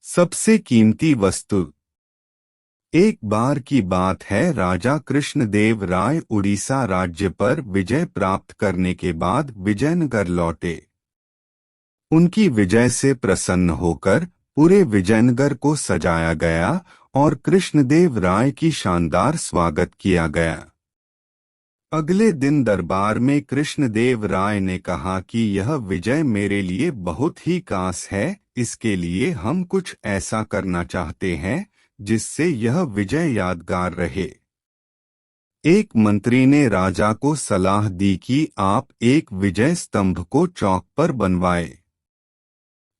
सबसे कीमती वस्तु। एक बार की बात है, राजा कृष्णदेव राय उड़ीसा राज्य पर विजय प्राप्त करने के बाद विजयनगर लौटे। उनकी विजय से प्रसन्न होकर पूरे विजयनगर को सजाया गया और कृष्णदेव राय की शानदार स्वागत किया गया। अगले दिन दरबार में कृष्णदेव राय ने कहा कि यह विजय मेरे लिए बहुत ही खास है, इसके लिए हम कुछ ऐसा करना चाहते हैं जिससे यह विजय यादगार रहे। एक मंत्री ने राजा को सलाह दी कि आप एक विजय स्तंभ को चौक पर बनवाएं।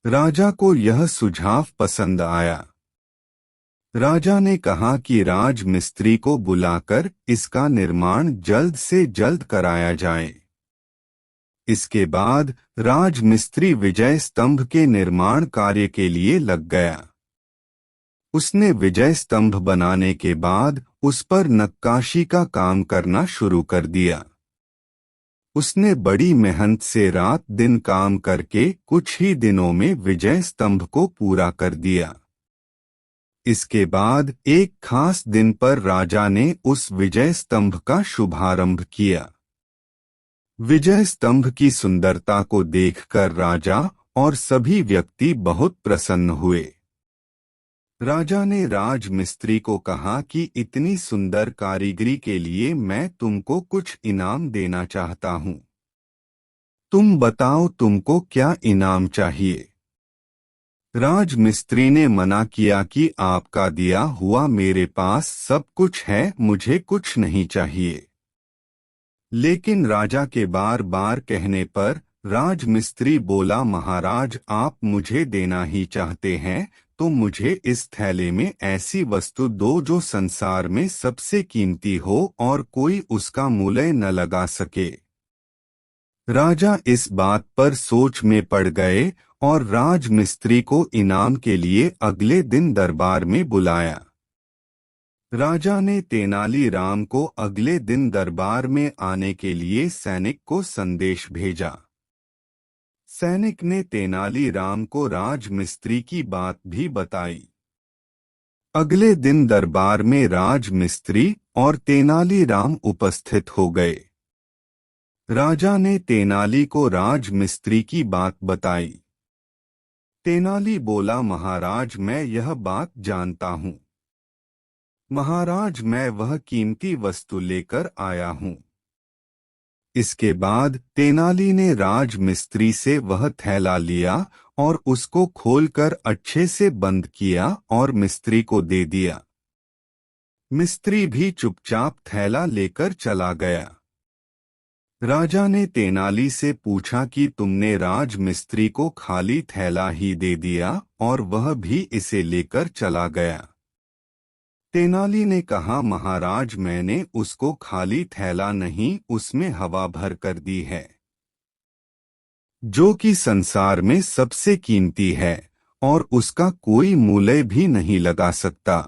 राजा को यह सुझाव पसंद आया। राजा ने कहा कि राजमिस्त्री को बुलाकर इसका निर्माण जल्द से जल्द कराया जाए। इसके बाद राजमिस्त्री विजय स्तंभ के निर्माण कार्य के लिए लग गया। उसने विजय स्तंभ बनाने के बाद उस पर नक्काशी का काम करना शुरू कर दिया। उसने बड़ी मेहनत से रात दिन काम करके कुछ ही दिनों में विजय स्तंभ को पूरा कर दिया। इसके बाद एक खास दिन पर राजा ने उस विजय स्तंभ का शुभारंभ किया। विजय स्तंभ की सुंदरता को देखकर राजा और सभी व्यक्ति बहुत प्रसन्न हुए। राजा ने राजमिस्त्री को कहा कि इतनी सुंदर कारीगरी के लिए मैं तुमको कुछ इनाम देना चाहता हूँ। तुम बताओ तुमको क्या इनाम चाहिए। राजमिस्त्री ने मना किया कि आपका दिया हुआ मेरे पास सब कुछ है, मुझे कुछ नहीं चाहिए। लेकिन राजा के बार बार कहने पर राजमिस्त्री बोला, महाराज आप मुझे देना ही चाहते हैं तो मुझे इस थैले में ऐसी वस्तु दो जो संसार में सबसे कीमती हो और कोई उसका मूल्य न लगा सके। राजा इस बात पर सोच में पड़ गए और राजमिस्त्री को इनाम के लिए अगले दिन दरबार में बुलाया। राजा ने तेनालीराम को अगले दिन दरबार में आने के लिए सैनिक को संदेश भेजा। सैनिक ने तेनालीराम को राजमिस्त्री की बात भी बताई। अगले दिन दरबार में राजमिस्त्री और तेनालीराम उपस्थित हो गए। राजा ने तेनाली को राजमिस्त्री की बात बताई। तेनाली बोला, महाराज मैं यह बात जानता हूँ। महाराज मैं वह कीमती वस्तु लेकर आया हूँ। इसके बाद तेनाली ने राजमिस्त्री से वह थैला लिया और उसको खोलकर अच्छे से बंद किया और मिस्त्री को दे दिया। मिस्त्री भी चुपचाप थैला लेकर चला गया। राजा ने तेनाली से पूछा कि तुमने राजमिस्त्री को खाली थैला ही दे दिया और वह भी इसे लेकर चला गया। तेनाली ने कहा, महाराज मैंने उसको खाली थैला नहीं, उसमें हवा भर कर दी है, जो कि संसार में सबसे कीमती है और उसका कोई मूल्य भी नहीं लगा सकता।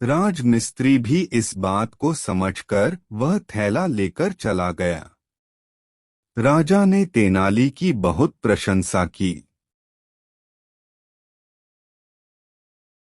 राजमिस्त्री भी इस बात को समझकर वह थैला लेकर चला गया। राजा ने तेनाली की बहुत प्रशंसा की।